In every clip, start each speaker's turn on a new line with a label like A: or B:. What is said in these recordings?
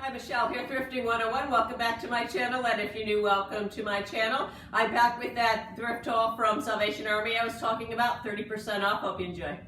A: Hi, Michelle here, Thrifting 101. Welcome back to my channel, and if you're new, welcome to my channel. I'm back with that thrift haul from Salvation Army I was talking about, 30% off. Hope you enjoy.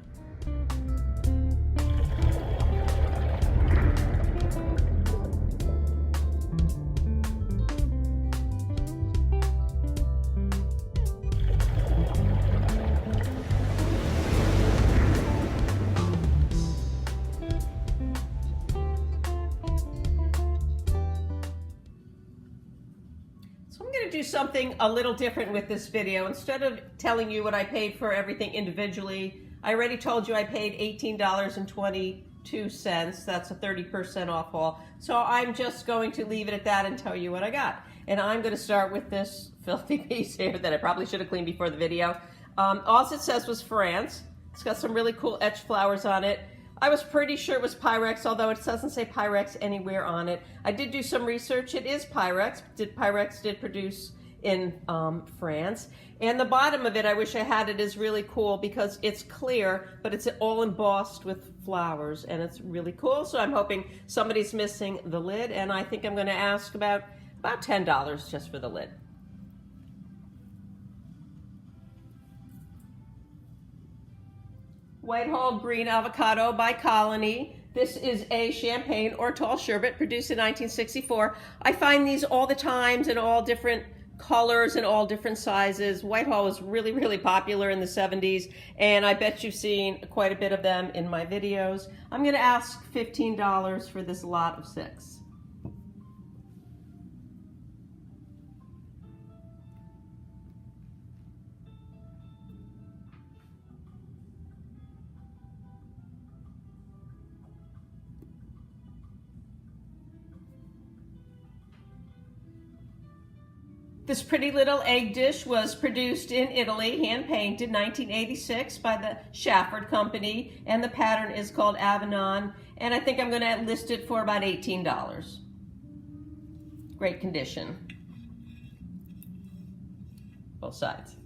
A: So I'm going to do something a little different with this video. Instead of telling you what I paid for everything individually, I already told you I paid $18.22. That's a 30% off haul. So I'm just going to leave it at that and tell you what I got. And I'm going to start with this filthy piece here that I probably should have cleaned before the video. All it says was France. It's got some really cool etched flowers on it. I was pretty sure it was Pyrex, although it doesn't say Pyrex anywhere on it. I did do some research. It is Pyrex. Pyrex did produce in France. And the bottom of it, I wish I had it, is really cool because it's clear, but it's all embossed with flowers, and it's really cool. So I'm hoping somebody's missing the lid, and I think I'm going to ask about $10 just for the lid. Whitehall Green Avocado by Colony. This is a champagne or tall sherbet produced in 1964. I find these all the times in all different colors and all different sizes. Whitehall was really, really popular in the 70s, and I bet you've seen quite a bit of them in my videos. I'm going to ask $15 for this lot of 6. This pretty little egg dish was produced in Italy, hand-painted, 1986 by the Shafford Company, and the pattern is called Avocado, and I think I'm going to list it for about $18. Great condition. Both sides.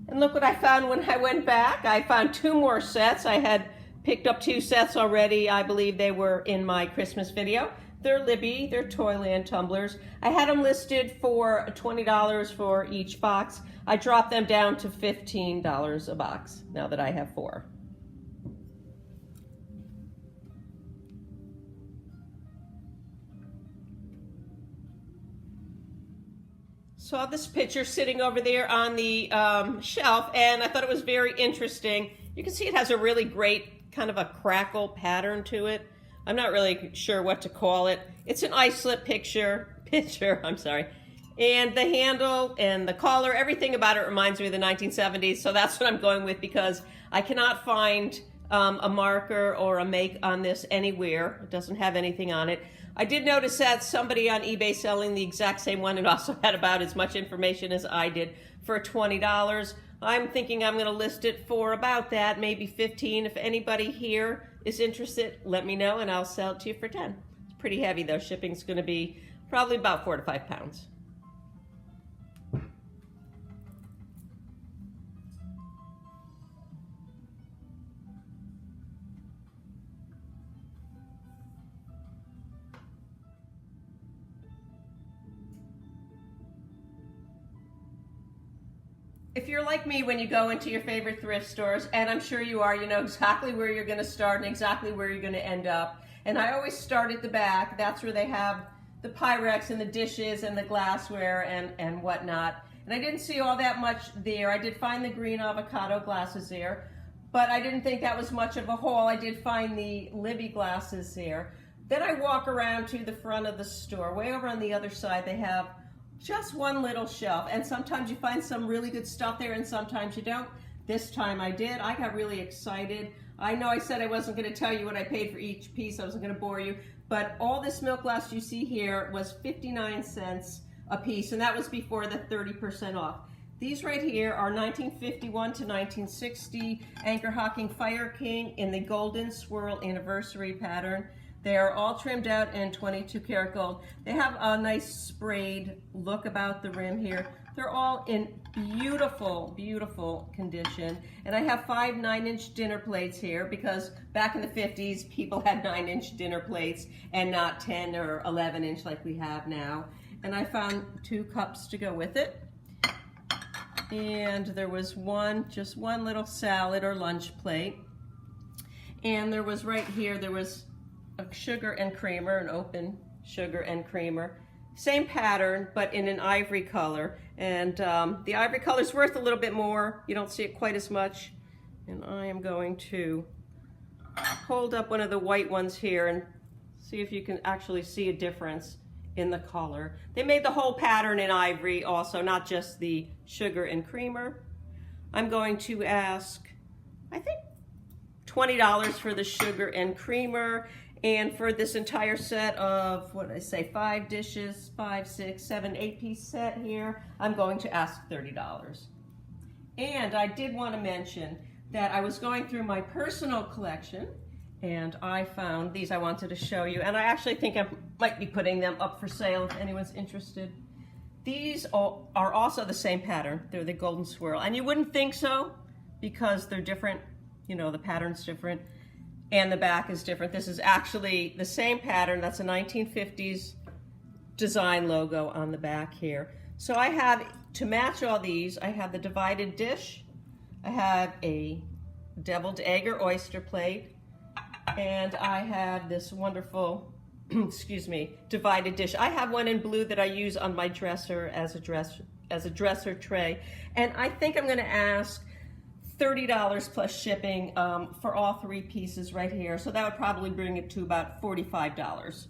A: And look what I found when I went back. I found 2 more sets. I had picked up 2 sets already. I believe they were in my Christmas video. They're Libby, they're Toyland tumblers. I had them listed for $20 for each box. I dropped them down to $15 a box now that I have 4. Saw this picture sitting over there on the shelf, and I thought it was very interesting. You can see it has a really great kind of a crackle pattern to it. I'm not really sure what to call it. It's an ice-slip picture, I'm sorry. And the handle and the collar, everything about it reminds me of the 1970s, so that's what I'm going with because I cannot find a marker or a make on this anywhere. It doesn't have anything on it. I did notice that somebody on eBay selling the exact same one and also had about as much information as I did for $20. I'm thinking I'm going to list it for about that, maybe 15. If anybody here is interested, let me know and I'll sell it to you for 10. It's pretty heavy though. Shipping's going to be probably about 4 to 5 pounds. If you're like me when you go into your favorite thrift stores, and I'm sure you are, you know exactly where you're going to start and exactly where you're going to end up. And I always start at the back. That's where they have the Pyrex and the dishes and the glassware and whatnot. And I didn't see all that much there. I did find the green avocado glasses there, but I didn't think that was much of a haul. I did find the Libby glasses there. Then I walk around to the front of the store. Way over on the other side, they have just one little shelf, and sometimes you find some really good stuff there and sometimes you don't. This time I did. I got really excited. I know I said I wasn't going to tell you what I paid for each piece. I wasn't going to bore you, but all this milk glass you see here was 59 cents a piece, and that was before the 30% off. These right here are 1951 to 1960 Anchor Hocking Fire King in the Golden Swirl Anniversary pattern. They are all trimmed out in 22 karat gold. They have a nice sprayed look about the rim here. They're all in beautiful, beautiful condition. And I have 5 9-inch dinner plates here because back in the 50s, people had 9-inch dinner plates and not 10 or 11-inch like we have now. And I found 2 cups to go with it. And there was just one little salad or lunch plate. And there was right here, there was a sugar and creamer, an open sugar and creamer. Same pattern, but in an ivory color. And the ivory color is worth a little bit more. You don't see it quite as much. And I am going to hold up one of the white ones here and see if you can actually see a difference in the color. They made the whole pattern in ivory also, not just the sugar and creamer. I'm going to ask, I think, $20 for the sugar and creamer. And for this entire set of, what did I say, 5 dishes, 5, 6, 7, 8-piece set here, I'm going to ask $30. And I did want to mention that I was going through my personal collection and I found these I wanted to show you. And I actually think I might be putting them up for sale if anyone's interested. These are also the same pattern. They're the golden swirl. And you wouldn't think so because they're different. You know, the pattern's different. And the back is different. This is actually the same pattern. That's a 1950s design logo on the back here. So I have, to match all these, I have the divided dish. I have a deviled egg or oyster plate. And I have this wonderful, excuse me, divided dish. I have one in blue that I use on my dresser as a dresser tray. And I think I'm gonna ask $30 plus shipping for all 3 pieces right here. So that would probably bring it to about $45.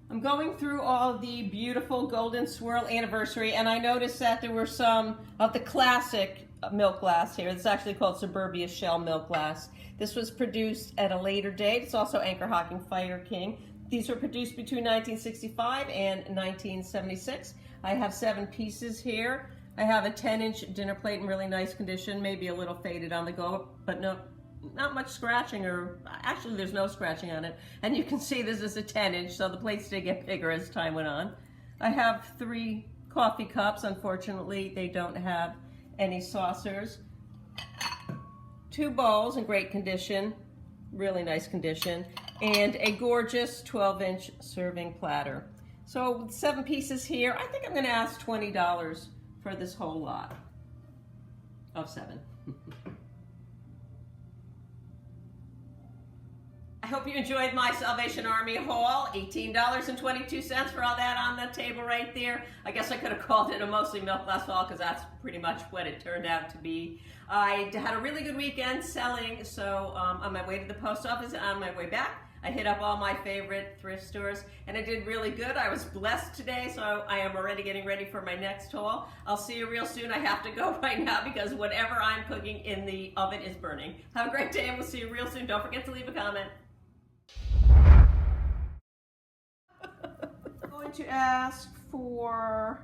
A: I'm going through all the beautiful golden swirl anniversary, and I noticed that there were some of the classic milk glass here. It's actually called Suburbia Shell Milk Glass. This was produced at a later date. It's also Anchor Hocking Fire King. These were produced between 1965 and 1976. I have 7 pieces here. I have a 10-inch dinner plate in really nice condition, maybe a little faded on the go, but not much scratching, or actually there's no scratching on it. And you can see this is a 10-inch, so the plates did get bigger as time went on. I have 3 coffee cups. Unfortunately, they don't have any saucers. 2 bowls in great condition, really nice condition, and a gorgeous 12-inch serving platter. So with 7 pieces here, I think I'm gonna ask $20 for this whole lot of 7. I hope you enjoyed my Salvation Army haul. $18.22 for all that on the table right there. I guess I could have called it a mostly milk glass haul because that's pretty much what it turned out to be. I had a really good weekend selling, so on my way to the post office and on my way back, I hit up all my favorite thrift stores, and I did really good. I was blessed today, so I am already getting ready for my next haul. I'll see you real soon. I have to go right now because whatever I'm cooking in the oven is burning. Have a great day, and we'll see you real soon. Don't forget to leave a comment. I'm going to ask for